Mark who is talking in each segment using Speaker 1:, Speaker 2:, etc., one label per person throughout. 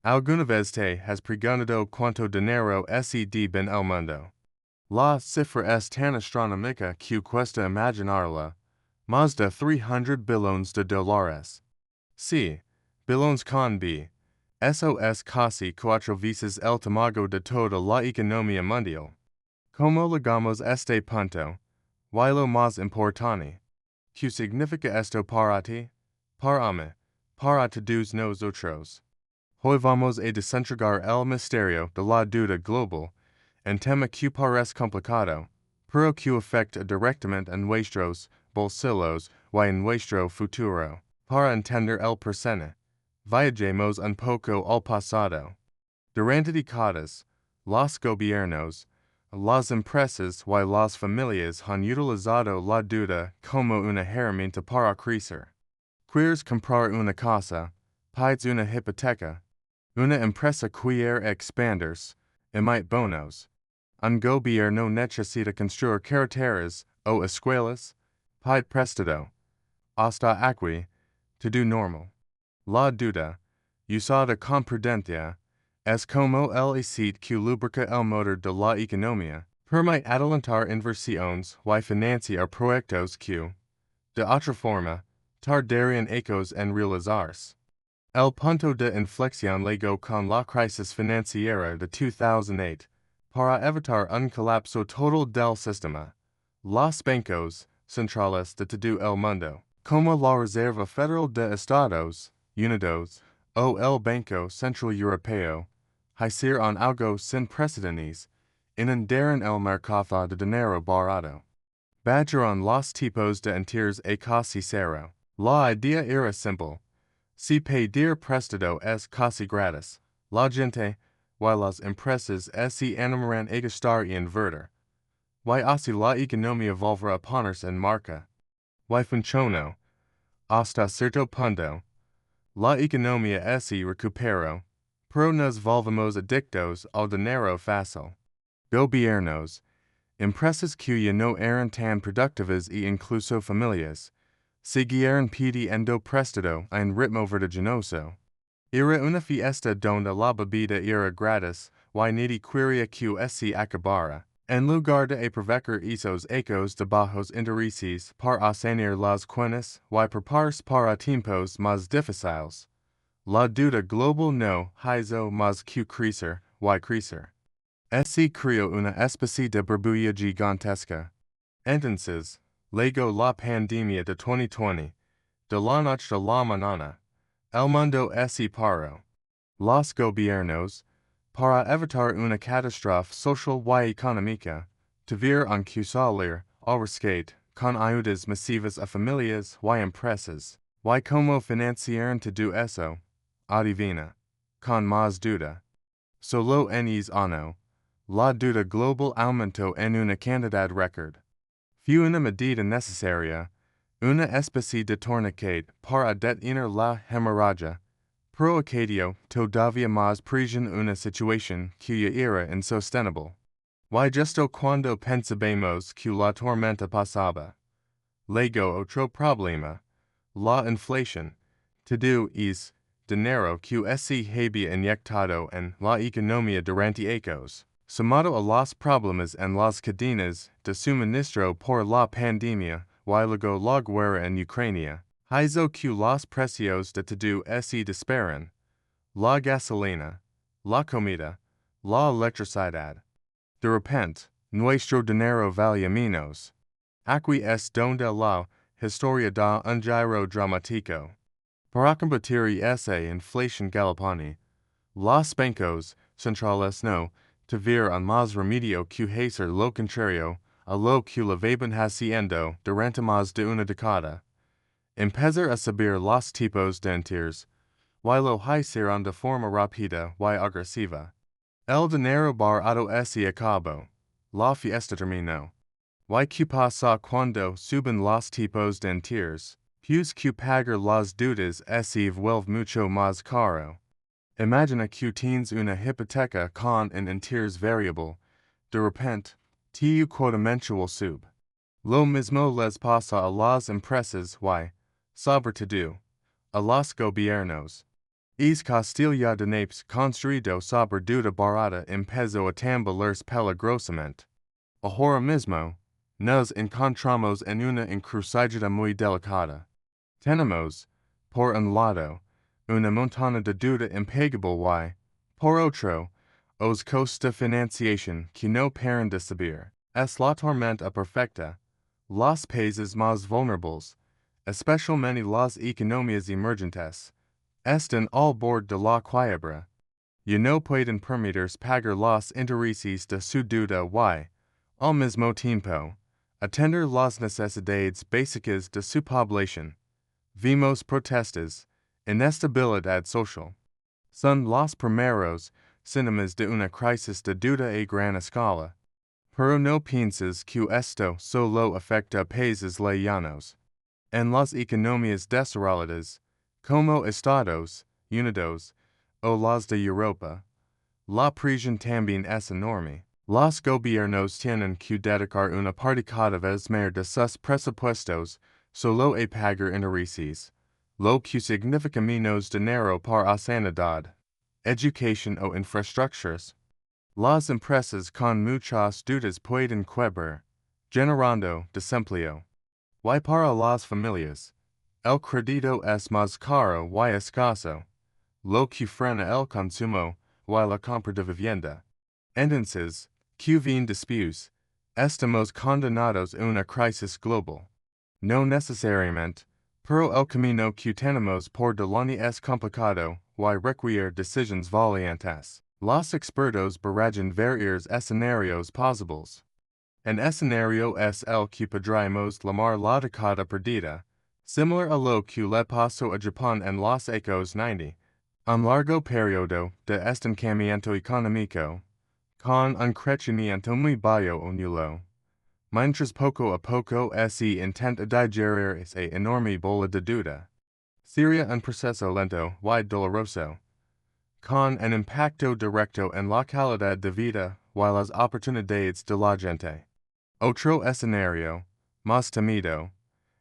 Speaker 1: Alguna vez te has preguntado cuánto dinero sed en el mundo. La cifra es tan astronómica que cuesta imaginarla. Más de 300 billones de dólares. Sí, billones con B. Eso es casi cuatro veces el tamaño de toda la economía mundial. ¿Cómo llegamos este punto? Y lo más importante. ¿Qué significa esto para ti? Para mí. Para todos nosotros. Hoy vamos a desentrañar el misterio de la deuda global, un tema que parece complicado, pero que afecta directamente a nuestros bolsillos y en nuestro futuro. Para entender el presente, viajemos un poco al pasado. Durante décadas, los gobiernos, las empresas y las familias han utilizado la deuda como una herramienta para crecer. ¿Quieres comprar una casa? Pides una hipoteca. Una empresa quiere expandirse, emite bonos. Un gobierno necesita construir carreteras o escuelas, pide prestado. Hasta aquí, todo normal. La deuda, usada con prudencia, es como el aceite que lubrica el motor de la economía, permite adelantar inversiones y financiar proyectos que, de otra forma, tardarían años en realizarse. El punto de inflexión llegó con la crisis financiera de 2008, para evitar un colapso total del sistema. Los bancos centrales de todo el mundo, como la Reserva Federal de Estados Unidos o el Banco Central Europeo, hicieron algo sin precedentes, inundaron el mercado de dinero barato. Bajaron los tipos de interés a casi cero. La idea era simple. Si pedir prestado es casi gratis, la gente y las empresas se animarán a gastar y invertir. Y así la economía volverá a ponerse en marcha. Y funcionó. Hasta cierto punto. La economía se recuperó, pero nos volvemos adictos al dinero fácil. Gobiernos, empresas que ya no eran tan productivas e incluso familias, siguieron pidiendo prestado a un ritmo vertiginoso. Era una fiesta donde la bebida era gratis y nadie quería que se acabara. En lugar de aprovechar esos ecos de bajos intereses para hacer las cuentas y prepararse para tiempos más difíciles, la deuda global no hizo más que crecer y crecer. Se creó una especie de burbuja gigantesca. Entonces, llegó la pandemia de 2020. De la noche a la mañana, el mundo se paró. Los gobiernos, para evitar una catástrofe social y económica, tuvieron que salir al rescate con ayudas masivas a familias y empresas. ¿Y cómo financiaron todo eso? Adivina. Con más deuda. Solo en ese año, la deuda global aumentó en una cantidad récord. Fue una medida necesaria, una especie de tourniquet para detener la hemorragia, pero acadio todavía más presión una situación que ya era insostenible. Y justo cuando pensábamos que la tormenta pasaba, llegó otro problema, la inflación. Todo es dinero que se había inyectado en la economía durante años, sumado a los problemas en las cadenas de suministro por la pandemia y luego la guerra en Ucrania, hizo que los precios de todo se disparan. La gasolina, la comida, la electricidad. De repente, nuestro dinero valía menos. Aquí es donde la historia da un giro dramático. Para combatir esa inflación galopante, los bancos centrales no tuvieron más remedio que hacer lo contrario a lo que lo venían haciendo durante más de una década. Empezar a subir los tipos de interés, y lo hicieron de forma rápida y agresiva. El dinero barato se acabó. La fiesta terminó. ¿Y qué pasa cuando suben los tipos de interés? Pues que pagar las deudas se vuelve mucho más caro. Imagina que tienes una hipoteca con un interés variable. De repente, tu cuota mensual sube. Lo mismo les pasa a las empresas y, sobre todo, a los gobiernos. Es Castilla de Naples construido sobre deuda barata empezó a temblar peligrosamente. Ahora mismo, nos encontramos en una encrucijada muy delicada. Tenemos, por un lado, una montana de deuda impagable y, por otro, os costos de financiación que no paran de subir. Es la tormenta perfecta. Los países más vulnerables, especialmente las economías emergentes, están al borde de la quiebra. Y no pueden permitirse pagar los intereses de su deuda y, al mismo tiempo, atender las necesidades básicas de su población. Vimos protestas, inestabilidad social. Son los primeros síntomas de una crisis de deuda a gran escala. Pero no pienses que esto solo afecta a países lejanos. En las economías desarrolladas, como Estados Unidos o las de Europa, la presión también es enorme. Los gobiernos tienen que dedicar una parte cada vez mayor de sus presupuestos solo a pagar intereses, lo que significa menos dinero para sanidad, educación o infraestructuras. Las empresas con muchas deudas pueden quebrar, generando desempleo. Y para las familias, el crédito es más caro y escaso, lo que frena el consumo y la compra de vivienda. Entonces, que viene después, estamos condenados a una crisis global. No necesariamente, pero el camino que tenemos por delante es complicado y requiere decisiones valientes. Los expertos barajan varios escenarios posibles. Un escenario es el que podríamos llamar la década perdida, similar a lo que le pasó a Japón en los años 90, un largo periodo de estancamiento económico, con un crecimiento muy bajo o nulo. Mientras poco a poco se intenta digerir esa enorme bola de deuda. Sería un proceso lento y doloroso, con un impacto directo en la calidad de vida y las oportunidades de la gente. Otro escenario, más temido,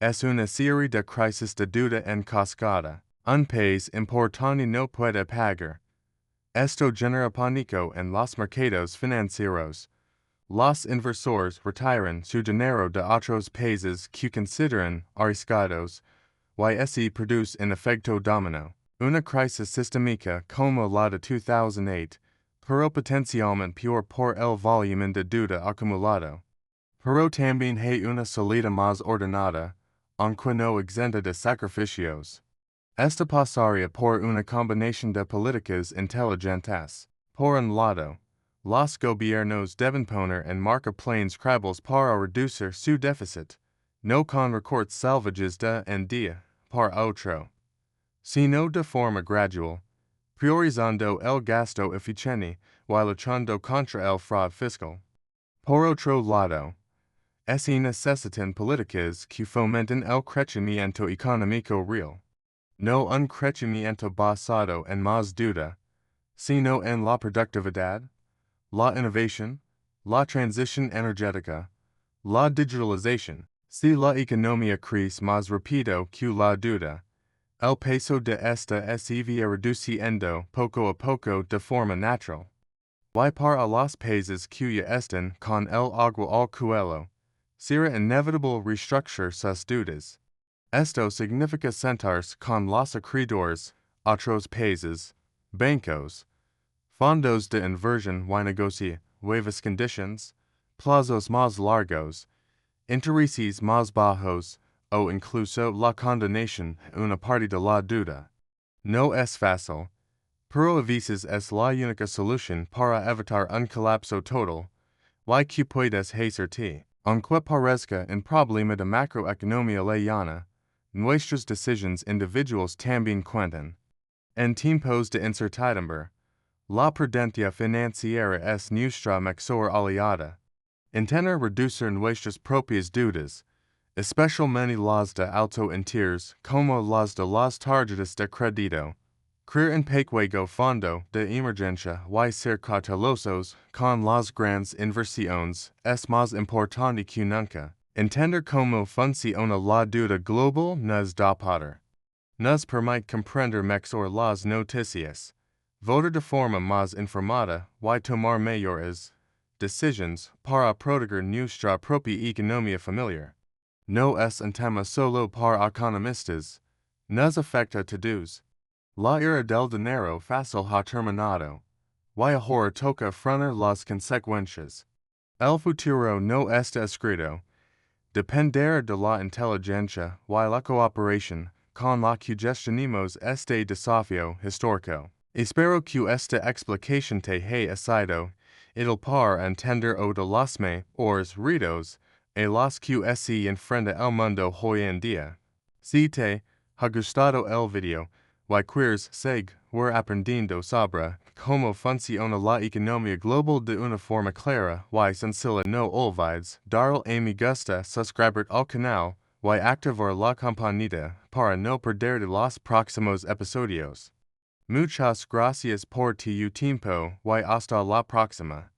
Speaker 1: es una serie de crisis de deuda en cascada. Un país importante no puede pagar. Esto genera pánico en los mercados financieros. Los inversores retiran su dinero de otros países que consideran arriesgados, y se produce un efecto dominó. Una crisis sistémica como la de 2008, pero potencialmente peor por el volumen de deuda acumulado. Pero también hay una salida más ordenada, aunque no exenta de sacrificios. Esta pasaría por una combinación de políticas inteligentes. Por un lado, los gobiernos deben poner en marcha planes creíbles para reducir su déficit, no con recortes salvajes de un día para otro, sino de forma gradual, priorizando el gasto eficiente y luchando contra el fraude fiscal. Por otro lado, se necesitan políticas que fomenten el crecimiento económico real. No un crecimiento basado en más deuda, sino en la productividad, la innovación, la transición energética, la digitalización. Si la economía crece más rápido que la deuda, el peso de esta se va reduciendo poco a poco de forma natural. Y para los países que ya están con el agua al cuello, será inevitable reestructurar sus deudas. Esto significa sentarse con los acreedores, otros países, bancos, fondos de inversión y negociar nuevas condiciones, plazos más largos, intereses más bajos o incluso la condonación una parte de la deuda. No es fácil, pero a veces es la única solución para evitar un colapso total, y que puedes hacerte. Aunque parezca un problema de macroeconomía lejana, nuestras decisiones individuales también cuentan. En tiempos de incertidumbre, la prudencia financiera es nuestra mejor aliada. Intenta reducir nuestras propias deudas, especialmente las de alto interés como las de las tarjetas de crédito. Crear un pequeño fondo de emergencia y ser cautelosos con las grandes inversiones es más importante que nunca. Entender cómo funciona la deuda global nos da poder. Nos permite comprender mejor las noticias. Votar de forma más informada y tomar mejores decisions para proteger nuestra propia economía familiar. No es un tema solo para economistas. Nos afecta a todos. La era del dinero fácil ha terminado. Y ahora toca afrontar las consecuencias. El futuro no está escrito. Dependerá de la inteligencia y la cooperación con la que gestionemos este desafío histórico. Espero que esta explicación te haya sido útil para entender o de los retos a los que se enfrenta el mundo hoy en día. Si te ha gustado el video, y quieres seguir aprendiendo sobre cómo funciona la economía global de una forma clara y sencilla, no olvides darle a me gusta, suscribir al canal y activar la campanita para no perderte los próximos episodios. Muchas gracias por tu tiempo y hasta la próxima.